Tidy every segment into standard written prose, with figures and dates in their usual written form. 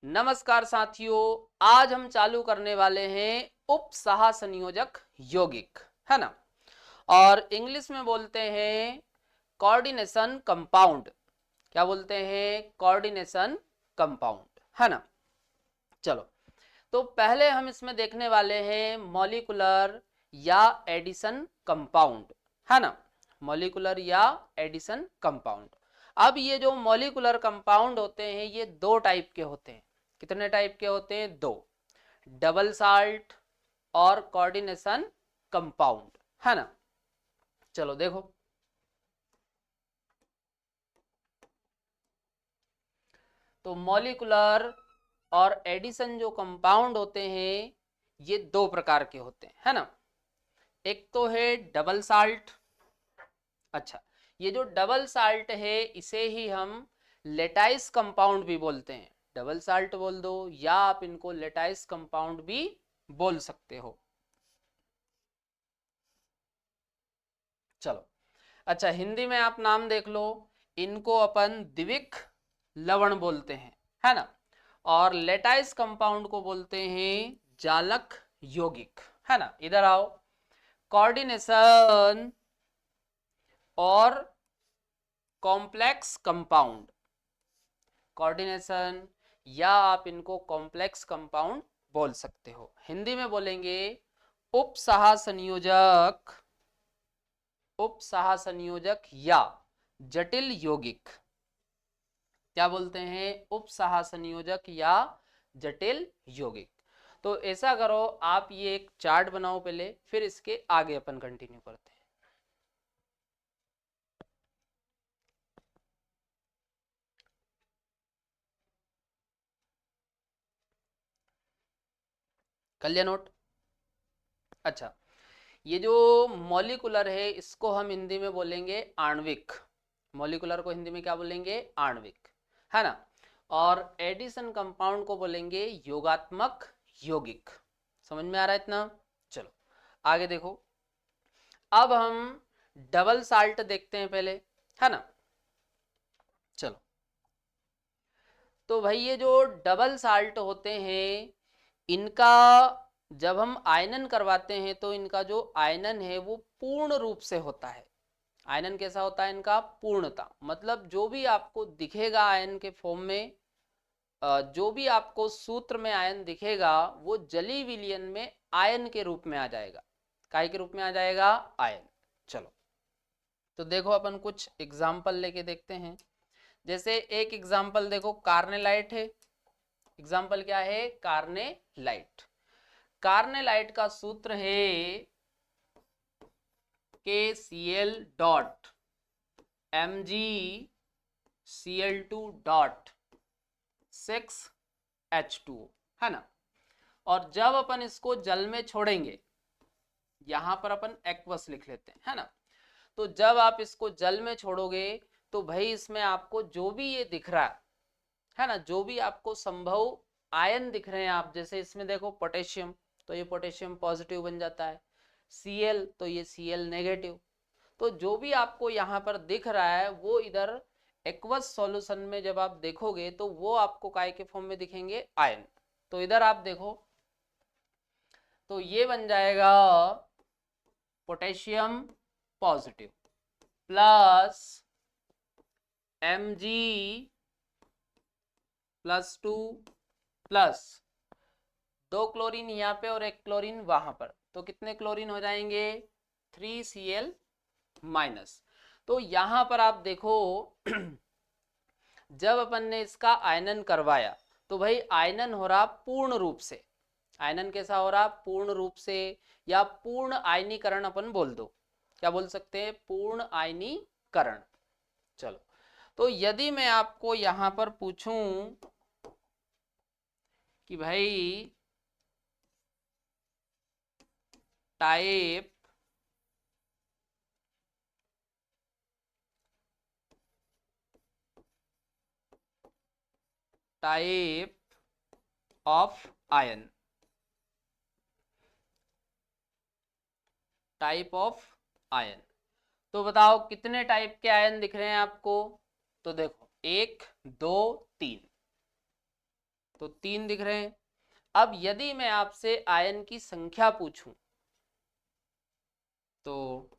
नमस्कार साथियों, आज हम चालू करने वाले हैं उपसहा संयोजक यौगिक, है ना। और इंग्लिश में बोलते हैं कोऑर्डिनेशन कंपाउंड। क्या बोलते हैं? कोऑर्डिनेशन कंपाउंड, है ना। चलो, तो पहले हम इसमें देखने वाले हैं मॉलिक्यूलर या एडिशन कंपाउंड, है ना। मॉलिक्यूलर या एडिशन कंपाउंड। अब ये जो मॉलिक्यूलर कंपाउंड होते हैं ये दो टाइप के होते हैं। कितने टाइप के होते हैं? दो। डबल साल्ट और कोऑर्डिनेशन कंपाउंड, है ना। चलो देखो, तो मॉलिक्यूलर और एडिशन जो कंपाउंड होते हैं ये दो प्रकार के होते हैं, है ना। एक तो है डबल साल्ट। अच्छा, ये जो डबल साल्ट है इसे ही हम लेटाइस कंपाउंड भी बोलते हैं। डबल साल्ट बोल दो या आप इनको लेटाइस कंपाउंड भी बोल सकते हो। चलो, अच्छा, हिंदी में आप नाम देख लो। इनको अपन द्विक लवण बोलते हैं, है ना। और लेटाइस कंपाउंड को बोलते हैं जालक यौगिक, है ना। इधर आओ, कोऑर्डिनेशन और कॉम्प्लेक्स कंपाउंड। कोऑर्डिनेशन या आप इनको कॉम्प्लेक्स कंपाउंड बोल सकते हो। हिंदी में बोलेंगे उपसहा संयोजक, उपसहा संयोजक या जटिल यौगिक। क्या बोलते हैं? उपसहा संयोजक या जटिल यौगिक। तो ऐसा करो, आप ये एक चार्ट बनाओ पहले, फिर इसके आगे अपन कंटिन्यू करते हैं। कर लिया नोट? अच्छा, ये जो मॉलिक्यूलर है इसको हम हिंदी में बोलेंगे आणविक। मॉलिक्यूलर को हिंदी में क्या बोलेंगे? आणविक, है ना। और एडिशन कंपाउंड को बोलेंगे योगात्मक यौगिक। समझ में आ रहा है इतना? चलो आगे देखो। अब हम डबल साल्ट देखते हैं पहले, है ना। चलो, तो भाई ये जो डबल साल्ट होते हैं इनका जब हम आयनन करवाते हैं तो इनका जो आयनन है वो पूर्ण रूप से होता है। आयनन कैसा होता है इनका? पूर्णता। मतलब जो भी आपको दिखेगा आयन के फॉर्म में, जो भी आपको सूत्र में आयन दिखेगा वो जली विलयन में आयन के रूप में आ जाएगा। काय के रूप में आ जाएगा? आयन। चलो, तो देखो अपन कुछ एग्जाम्पल लेके देखते हैं। जैसे एक एग्जाम्पल देखो, कार्नेलाइट है। एग्जाम्पल क्या है? कार्नेलाइट। कार्नेलाइट का सूत्र है KCl dot MgCl2 dot 6H2O, है ना। और जब अपन इसको जल में छोड़ेंगे, यहां पर अपन एक्वस लिख लेते हैं, है ना। तो जब आप इसको जल में छोड़ोगे तो भाई इसमें आपको जो भी ये दिख रहा है ना, जो भी आपको संभव आयन दिख रहे हैं आप, जैसे इसमें देखो पोटेशियम, तो ये पोटेशियम पॉजिटिव बन जाता है। Cl तो ये Cl नेगेटिव। तो जो भी आपको यहाँ पर दिख रहा है वो इधर एक्वस सॉल्यूशन में जब आप देखोगे तो वो आपको काय के फॉर्म में दिखेंगे? आयन। तो इधर आप देखो, तो ये बन जाएगा potassium positive plus Mg+2 plus 2 chlorine यहाँ पे और 1 क्लोरीन वहां पर, तो कितने क्लोरीन हो जाएंगे? 3Cl minus. तो यहां पर आप देखो जब अपन ने इसका आयनन करवाया तो भाई आयनन हो रहा पूर्ण रूप से। आयनन कैसा हो रहा? पूर्ण रूप से, या पूर्ण आयनीकरण अपन बोल दो। क्या बोल सकते हैं? पूर्ण आयनीकरण। चलो, तो यदि मैं आपको यहां पर पूछूं कि भाई type type of ion, type of ion, तो बताओ कितने टाइप के आयन दिख रहे हैं आपको? तो देखो 1 2 3, तो 3 दिख रहे हैं। अब यदि मैं आपसे आयन की संख्या पूछूं तो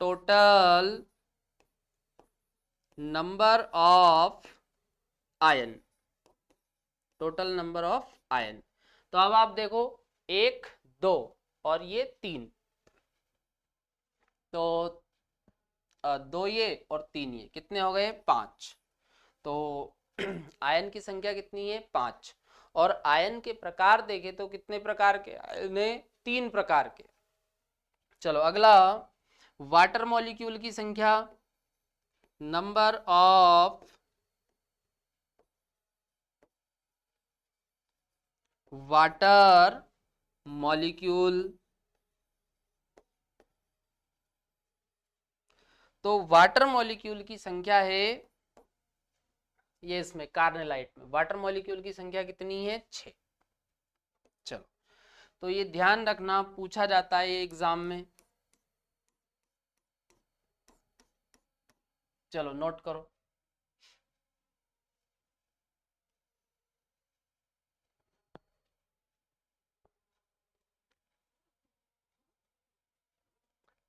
total number of ion, total number of ion. तो अब आप देखो 1 2 और ये 3, तो 2 ये और 3 ये कितने हो गए 5। तो आयन की संख्या कितनी है 5। और आयन के प्रकार देखें तो कितने प्रकार के आयन है 3 प्रकार के। चलो अगला वाटर मॉलिक्यूल की संख्या, नंबर ऑफ वाटर मॉलिक्यूल। तो वाटर मॉलिक्यूल की संख्या है, ये इसमें कार्नेलाइट में वाटर मॉलिक्यूल की संख्या कितनी है 6। चलो तो ये ध्यान रखना, पूछा जाता है एग्जाम में। चलो नोट करो।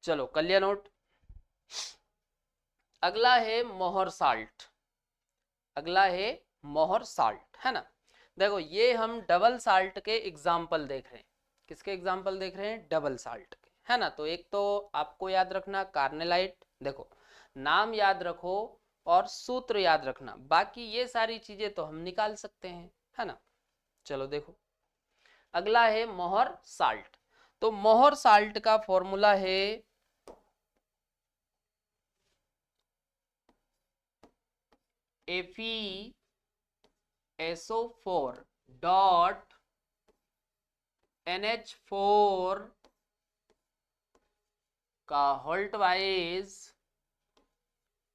चलो कर लिया नोट। अगला है मोहर साल्ट, अगला है मोहर साल्ट, है ना। देखो ये हम डबल साल्ट के एग्जाम्पल देख रहे हैं। किसके एग्जाम्पल देख रहे हैं, डबल साल्ट के, है ना। तो एक तो आपको याद रखना कार्नेलाइट, देखो नाम याद रखो और सूत्र याद रखना, बाकी ये सारी चीजें तो हम निकाल सकते हैं, है ना। चलो देखो अगला है मोहर साल्ट। तो मोहर साल्ट का फॉर्मूला है FeSO4 डॉट NH4 का Holt wise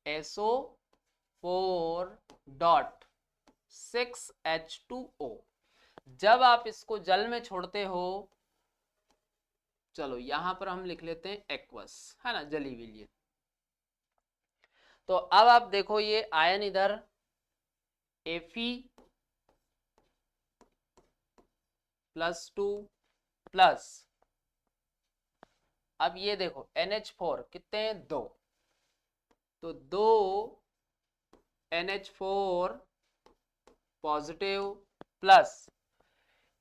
SO4 dot 6H2O। जब आप इसको जल में छोड़ते हो, चलो यहां पर हम लिख लेते हैं एक्वस, है ना, जली विलीय। तो अब आप देखो ये आयन इधर Fe+2 प्लस, अब ये देखो NH4 कितने हैं 2, तो 2 NH4 पॉजिटिव प्लस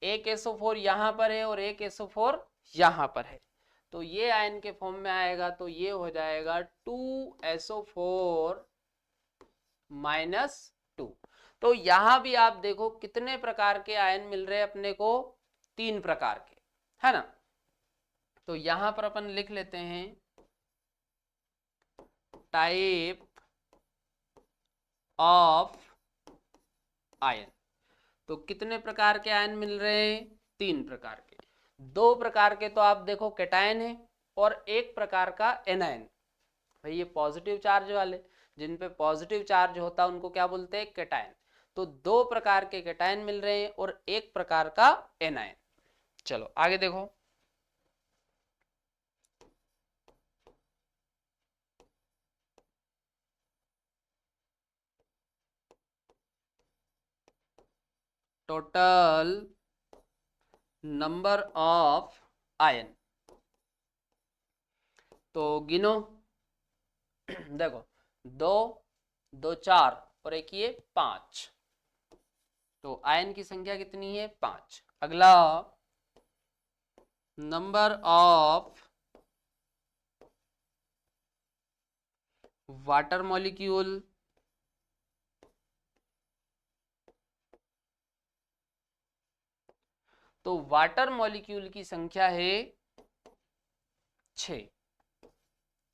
एक SO4 यहां पर है और एक SO4 यहां पर है, तो ये आयन के फॉर्म में आएगा। तो ये हो जाएगा 2SO4 -2। तो यहां भी आप देखो कितने प्रकार के आयन मिल रहे हैं अपने को, 3 प्रकार के, है ना। तो यहां पर अपन लिख लेते हैं टाइप ऑफ आयन। तो कितने प्रकार के आयन मिल रहे हैं, 3 प्रकार के। 2 प्रकार के तो आप देखो कैटायन है और एक प्रकार का एनायन। भाई ये पॉजिटिव चार्ज वाले, जिन पे पॉजिटिव चार्ज होता है उनको क्या बोलते हैं, कैटायन। तो 2 प्रकार के कैटायन मिल रहे हैं और एक प्रकार का एनायन। चलो आगे देखो। टोटल नंबर ऑफ आयन, तो गिनो। देखो 2 2 4 और एक ये 5, तो आयन की संख्या कितनी है 5। अगला नंबर ऑफ वाटर मॉलिक्यूल, तो वाटर मॉलिक्यूल की संख्या है 6।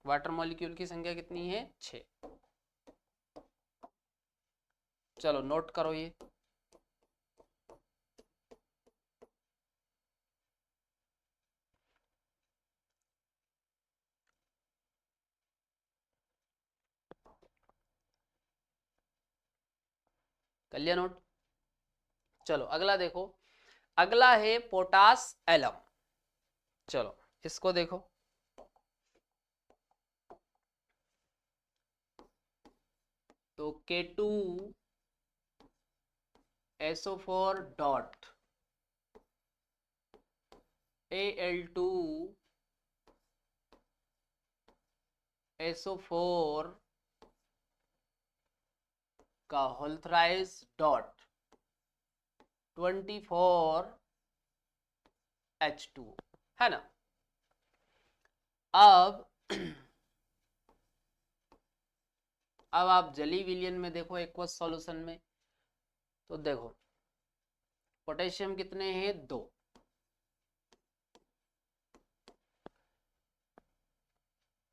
वाटर मॉलिक्यूल की संख्या कितनी है 6। चलो नोट करो ये। कर लिया नोट। चलो अगला देखो, अगला है पोटास एलम। चलो इसको देखो, तो K2 SO4 dot Al2 SO4 का होल थ्राइस डॉट 24 H2 है ना। अब आप जली विलियन में देखो एक्वस सॉल्यूशन में, तो देखो पोटेशियम कितने हैं, 2,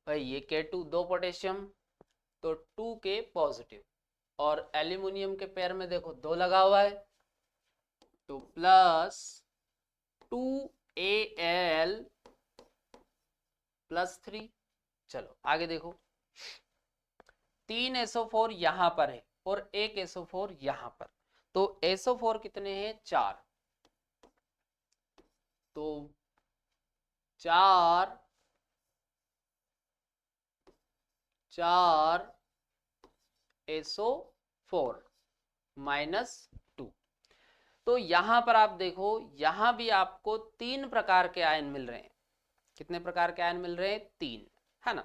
भाई ये K2 2 पोटेशियम तो 2K पॉजिटिव, और एल्यूमिनियम के पेयर में देखो 2 लगा हुआ है तो प्लस 2Al प्लस 3। चलो आगे देखो 3 SO4 यहां पर है और 1 SO4 यहां पर, तो SO4 कितने हैं, 4, तो 4 SO4 -2। तो यहां पर आप देखो यहां भी आपको 3 प्रकार के आयन मिल रहे हैं। कितने प्रकार के आयन मिल रहे हैं, 3, है ना।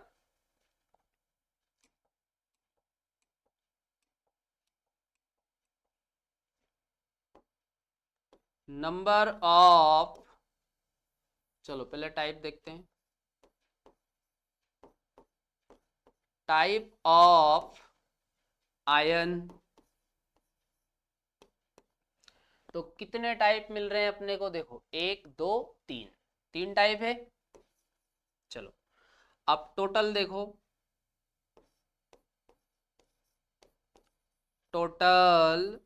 नंबर ऑफ, चलो पहले टाइप देखते हैं, टाइप ऑफ आयन, तो कितने टाइप मिल रहे हैं अपने को, देखो 1 2 3, 3 टाइप है। चलो अब टोटल देखो, total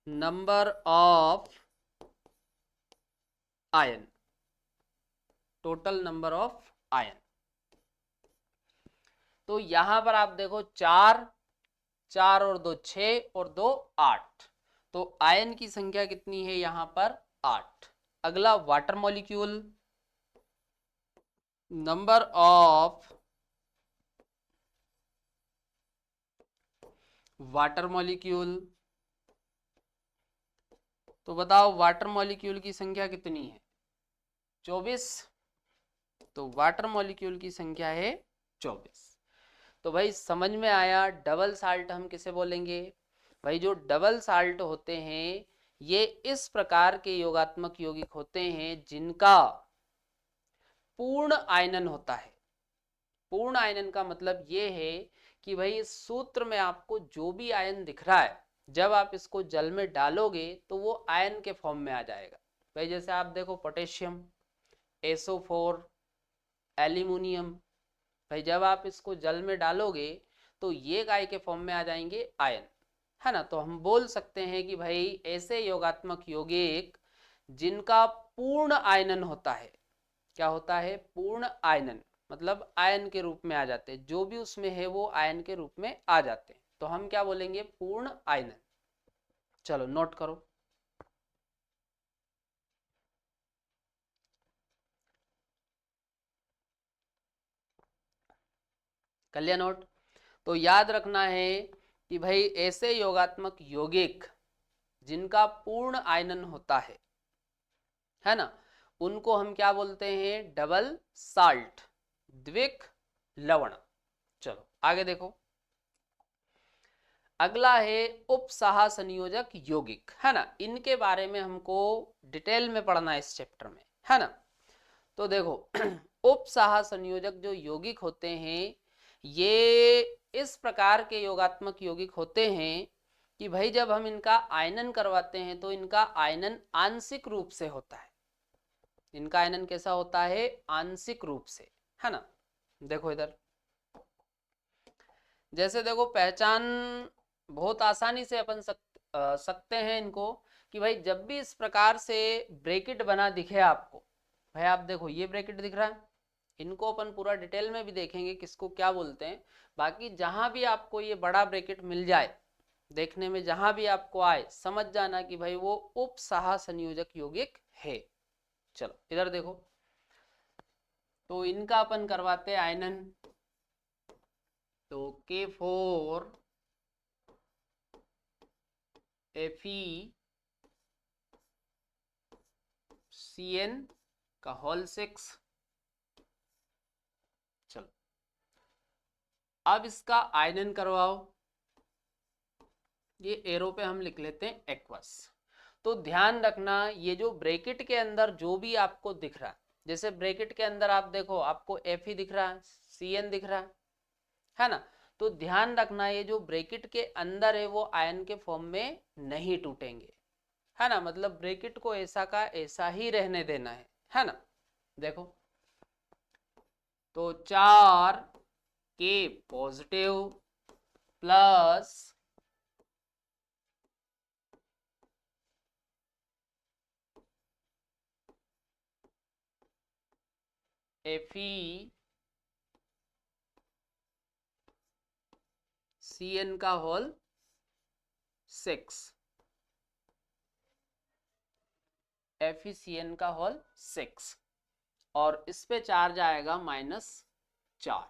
number of ion, total number of ion, तो यहां पर आप देखो 4 4 और 2 6 और 2 8, तो आयन की संख्या कितनी है यहां पर, 8। अगला water molecule, number of water molecule, तो बताओ वाटर मॉलिक्यूल की संख्या कितनी है, 24, तो वाटर मॉलिक्यूल की संख्या है 24। तो भाई समझ में आया डबल साल्ट हम किसे बोलेंगे, भाई जो डबल साल्ट होते हैं ये इस प्रकार के योगात्मक यौगिक होते हैं जिनका पूर्ण आयनन होता है। पूर्ण आयनन का मतलब ये है कि भाई इस सूत्र में आपको जो भी आयन दिख रहा है जब आप इसको जल में डालोगे तो वो आयन के फॉर्म में आ जाएगा। भाई जैसे आप देखो पोटेशियम, SO4, एल्यूमिनियम, भाई जब आप इसको जल में डालोगे तो ये काय के फॉर्म में आ जाएंगे, आयन, है ना। तो हम बोल सकते हैं कि भाई ऐसे योगात्मक यौगिक जिनका पूर्ण आयनन होता है, क्या होता है, पूर्ण आयनन, मतलब आयन के रूप में आ जाते हैं, जो भी उसमें है वो आयन के रूप में आ जाते हैं, तो हम क्या बोलेंगे, पूर्ण आयनन। चलो नोट करो, कर लिया नोट। तो याद रखना है कि भाई ऐसे योगात्मक यौगिक जिनका पूर्ण आयनन होता है ना, उनको हम क्या बोलते हैं, डबल साल्ट, द्विक लवण। चलो आगे देखो, अगला है उपसहा संयोजक यौगिक, है ना। इनके बारे में हमको डिटेल में पढ़ना है इस चैप्टर में, है ना। तो देखो उपसहा संयोजक जो यौगिक होते हैं ये इस प्रकार के योगात्मक यौगिक होते हैं कि भाई जब हम इनका आयनन करवाते हैं तो इनका आयनन आंशिक रूप से होता है। इनका आयनन कैसा होता है, आंशिक रूप से, है ना। देखो इधर, जैसे देखो पहचान बहुत आसानी से अपन सकते हैं इनको, कि भाई जब भी इस प्रकार से ब्रैकेट बना दिखे आपको, भाई आप देखो ये ब्रैकेट दिख रहा है, इनको अपन पूरा डिटेल में भी देखेंगे किसको क्या बोलते हैं। बाकी जहां भी आपको ये बड़ा ब्रैकेट मिल जाए देखने में, जहां भी आपको आए समझ जाना कि भाई वो उपसहा संयोजक यौगिक है। चलो इधर देखो, तो इनका अपन करवाते हैं आयनन, तो K4 FeCN का होल 6। चलो अब इसका आयनन करवाओ, ये एरो पे हम लिख लेते हैं एक्वस। तो ध्यान रखना ये जो ब्रैकेट के अंदर जो भी आपको दिख रहा है, जैसे ब्रैकेट के अंदर आप देखो आपको Fe दिख रहा है, Cn दिख रहा है ना, तो ध्यान रखना ये जो ब्रैकेट के अंदर है वो आयन के फॉर्म में नहीं टूटेंगे, है ना, मतलब ब्रैकेट को ऐसा का ऐसा ही रहने देना है ना। देखो तो 4K पॉजिटिव प्लस FeCN का होल 6, FeCN का होल 6 और इस पे चार्ज आएगा -4,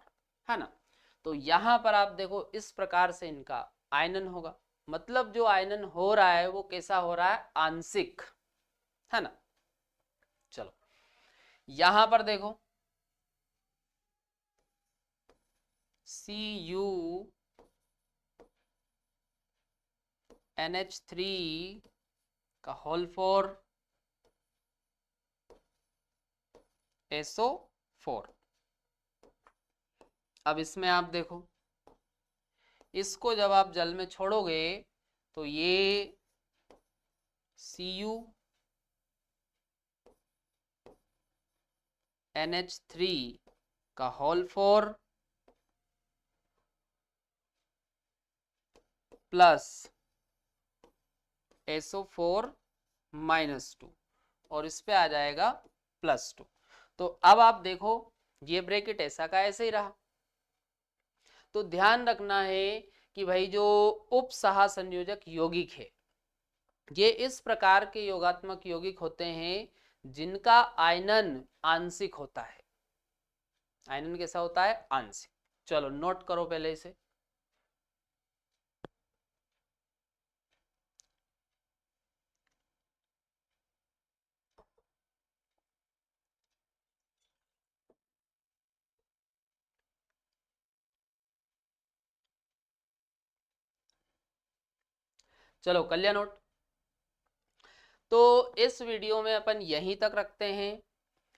है ना। तो यहां पर आप देखो इस प्रकार से इनका आयनन होगा, मतलब जो आयनन हो रहा है वो कैसा हो रहा है, आंशिक, है ना। चलो यहां पर देखो CuNH3 का होल 4 SO4। अब इसमें आप देखो इसको जब आप जल में छोड़ोगे तो ये CuNH3 का होल 4 प्लस SO4 -2 और इस पे आ जाएगा +2। तो अब आप देखो ये ब्रैकेट ऐसा का ऐसे ही रहा। तो ध्यान रखना है कि भाई जो उप सहसंयोजक यौगिक है ये इस प्रकार के योगात्मक यौगिक होते हैं जिनका आयनन आंशिक होता है। आयनन कैसा होता है, आंशिक। चलो नोट करो पहले इसे। चलो कर लिया नोट। तो इस वीडियो में अपन यहीं तक रखते हैं,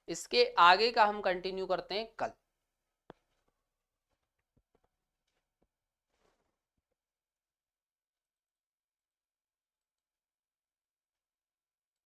इसके आगे का हम कंटिन्यू करते हैं कल।